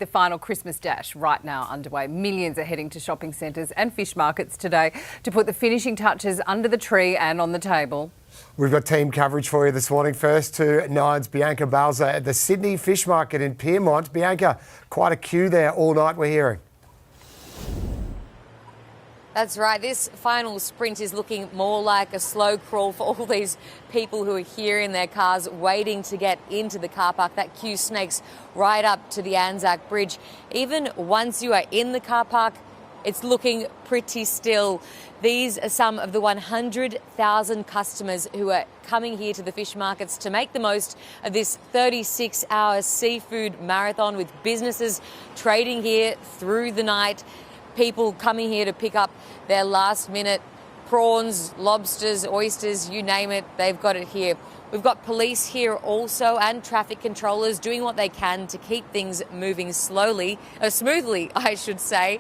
the final Christmas dash right now underway. Millions are heading to shopping centres and fish markets today to put the finishing touches under the tree and on the table. We've got team coverage for you this morning. First to Nine's Bianca Balza at the Sydney Fish Market in Pyrmont. Bianca, quite a queue there all night, we're hearing. That's right. This final sprint is looking more like a slow crawl for all these people who are here in their cars waiting to get into the car park. That queue snakes right up to the Anzac Bridge. Even once you are in the car park, it's looking pretty still. These are some of the 100,000 customers who are coming here to the fish markets to make the most of this 36-hour seafood marathon, with businesses trading here through the night. People coming here to pick up their last-minute prawns, lobsters, oysters, you name it, they've got it here. We've got police here also, and traffic controllers doing what they can to keep things moving smoothly, I should say.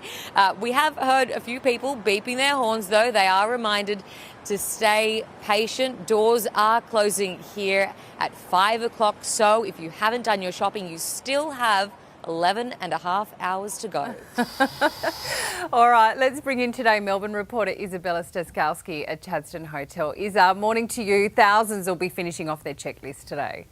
We have heard a few people beeping their horns, though. They are reminded to stay patient. Doors are closing here at 5 o'clock, so if you haven't done your shopping, you still have 11 and a half hours to go. All right, let's bring in today Melbourne reporter Isabella Staskowski at Chadstone Hotel. Isa, morning to you. Thousands will be finishing off their checklist today.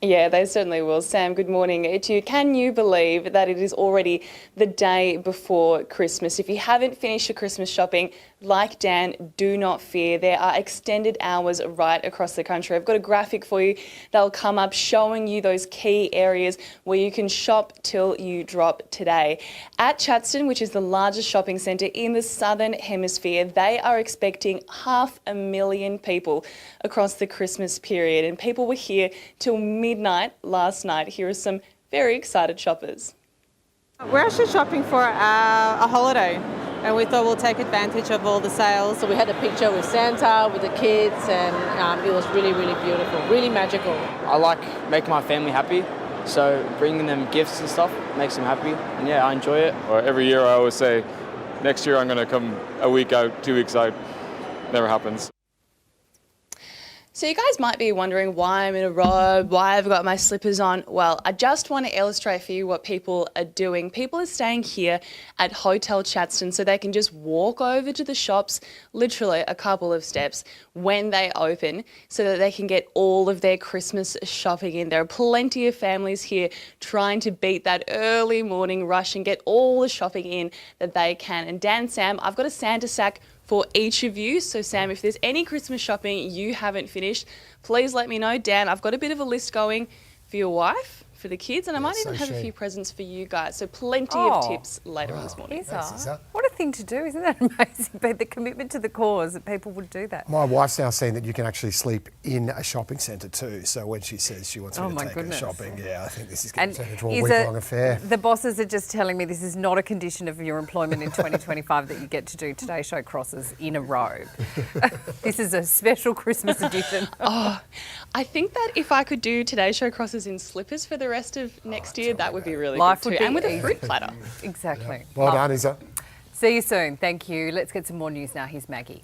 Yeah, they certainly will. Sam, good morning to you. Can you believe that it is already the day before Christmas? If you haven't finished your Christmas shopping, like Dan, do not fear. There are extended hours right across the country. I've got a graphic for you that'll come up showing you those key areas where you can shop till you drop today. At Chadstone, which is the largest shopping centre in the Southern Hemisphere, they are expecting 500,000 people across the Christmas period, and people were here till midnight last night. Here are some very excited shoppers. We're actually shopping for a holiday, and we thought we'll take advantage of all the sales. So we had a picture with Santa, with the kids, and it was really, really beautiful, really magical. I like making my family happy, so bringing them gifts and stuff makes them happy, and yeah, I enjoy it. Every year I always say, next year I'm going to come a week out, 2 weeks out. Never happens. So you guys might be wondering why I'm in a robe, why I've got my slippers on. Well, I just want to illustrate for you what people are doing. People are staying here at Hotel Chadstone so they can just walk over to the shops, literally a couple of steps, when they open, so that they can get all of their Christmas shopping in. There are plenty of families here trying to beat that early morning rush and get all the shopping in that they can. And Dan, Sam, I've got a Santa sack for each of you. So Sam, if there's any Christmas shopping you haven't finished, please let me know. Dan, I've got a bit of a list going for your wife, for the kids, and I might even have a few presents for you guys. So plenty of tips later on this morning. What a thing to do, isn't that amazing? But the commitment to the cause that people would do that. My wife's now saying that you can actually sleep in a shopping centre too. So when she says she wants me to take her shopping, yeah, I think this is going to turn into a week-long affair. The bosses are just telling me this is not a condition of your employment in 2025 that you get to do Today Show crosses in a robe. This is a special Christmas edition. Oh, I think that if I could do Today Show crosses in slippers for the rest of next year, that would be really good too. And with a fruit platter. Exactly. Yeah. Well done, Isa. See you soon. Thank you. Let's get some more news now. Here's Maggie.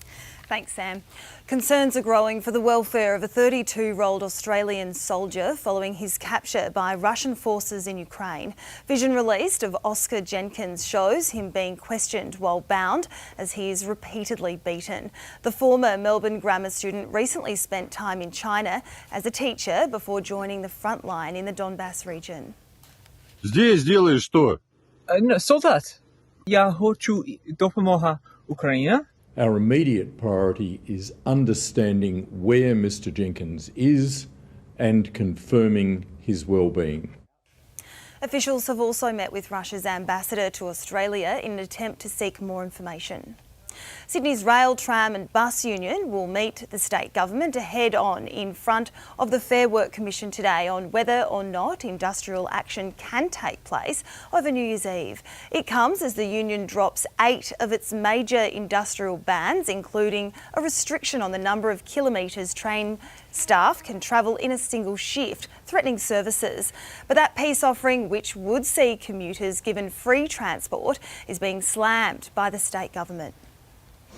Thanks, Sam. Concerns are growing for the welfare of a 32-year-old Australian soldier following his capture by Russian forces in Ukraine. Vision released of Oscar Jenkins shows him being questioned while bound as he is repeatedly beaten. The former Melbourne grammar student recently spent time in China as a teacher before joining the front line in the Donbass region. Здесь делаешь что? Солдат. Я хочу допомога Україна. Our immediate priority is understanding where Mr Jenkins is and confirming his well-being. Officials have also met with Russia's ambassador to Australia in an attempt to seek more information. Sydney's Rail, Tram and Bus Union will meet the state government head-on in front of the Fair Work Commission today on whether or not industrial action can take place over New Year's Eve. It comes as the union drops 8 of its major industrial bans, including a restriction on the number of kilometres train staff can travel in a single shift, threatening services. But that peace offering, which would see commuters given free transport, is being slammed by the state government.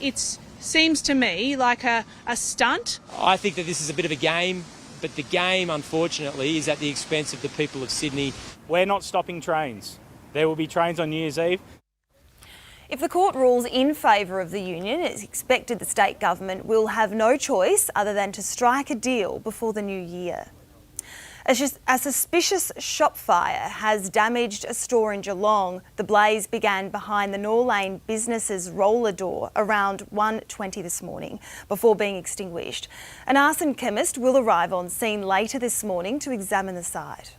It seems to me like a stunt. I think that this is a bit of a game, but the game, unfortunately, is at the expense of the people of Sydney. we're not stopping trains. There will be trains on New Year's Eve. If the court rules in favour of the union, it's expected the state government will have no choice other than to strike a deal before the new year. A suspicious shop fire has damaged a store in Geelong. The blaze began behind the Norlane business's roller door around 1:20 this morning before being extinguished. An arson chemist will arrive on scene later this morning to examine the site.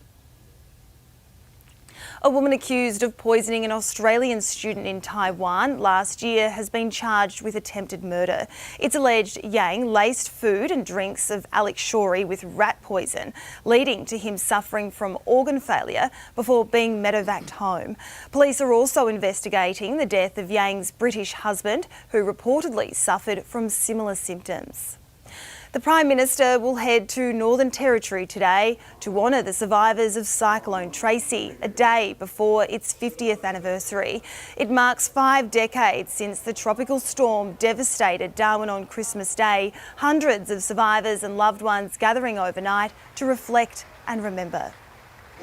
A woman accused of poisoning an Australian student in Taiwan last year has been charged with attempted murder. It's alleged Yang laced food and drinks of Alex Shorey with rat poison, leading to him suffering from organ failure before being medevaced home. Police are also investigating the death of Yang's British husband, who reportedly suffered from similar symptoms. The Prime Minister will head to Northern Territory today to honour the survivors of Cyclone Tracy, a day before its 50th anniversary. It marks 5 decades since the tropical storm devastated Darwin on Christmas Day. Hundreds of survivors and loved ones gathering overnight to reflect and remember.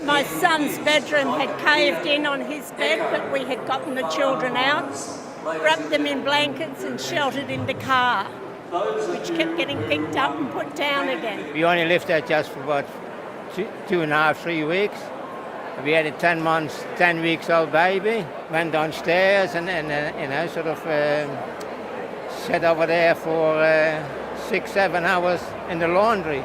My son's bedroom had caved in on his bed, but we had gotten the children out, wrapped them in blankets and sheltered in the car, which kept getting picked up and put down again. We only lived there just for about 2.5, 3 weeks. We had a 10 weeks old baby. Went downstairs and sat over there for 6, 7 hours in the laundry.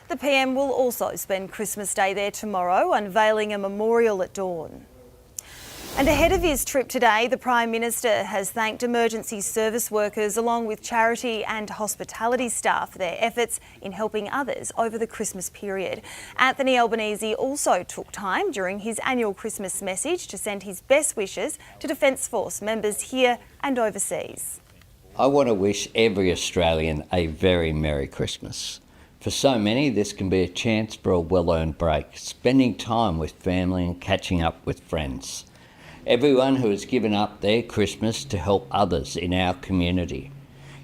The PM will also spend Christmas Day there tomorrow, unveiling a memorial at dawn. And ahead of his trip today, the Prime Minister has thanked emergency service workers along with charity and hospitality staff for their efforts in helping others over the Christmas period. Anthony Albanese also took time during his annual Christmas message to send his best wishes to Defence Force members here and overseas. I want to wish every Australian a very Merry Christmas. For so many, this can be a chance for a well-earned break, spending time with family and catching up with friends. Everyone who has given up their Christmas to help others in our community.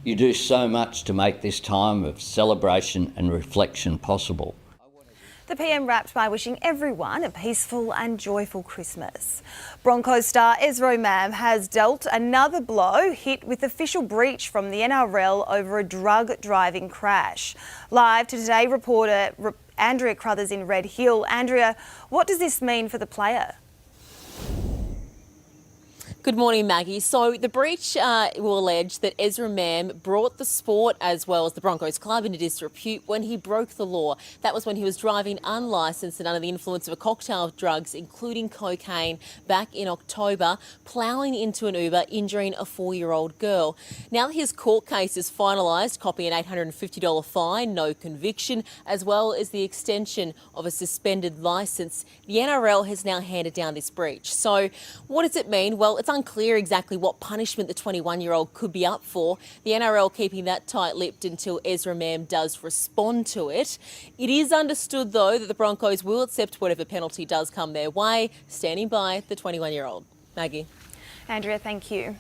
You do so much to make this time of celebration and reflection possible. The PM wrapped by wishing everyone a peaceful and joyful Christmas. Broncos star Ezra Mam has dealt another blow, hit with official breach from the NRL over a drug driving crash. Live to Today reporter Andrea Crothers in Red Hill. Andrea, what does this mean for the player? Good morning, Maggie. So the breach will allege that Ezra Mam brought the sport as well as the Broncos club into disrepute when he broke the law. That was when he was driving unlicensed and under the influence of a cocktail of drugs, including cocaine, back in October, ploughing into an Uber, injuring a 4-year-old girl. Now that his court case is finalised, copying an $850 fine, no conviction, as well as the extension of a suspended licence, the NRL has now handed down this breach. So what does it mean? Well, it's unclear exactly what punishment the 21-year-old could be up for. The NRL keeping that tight-lipped until Ezra Mam does respond to it. It is understood, though, that the Broncos will accept whatever penalty does come their way, standing by the 21-year-old. Maggie. Andrea, thank you.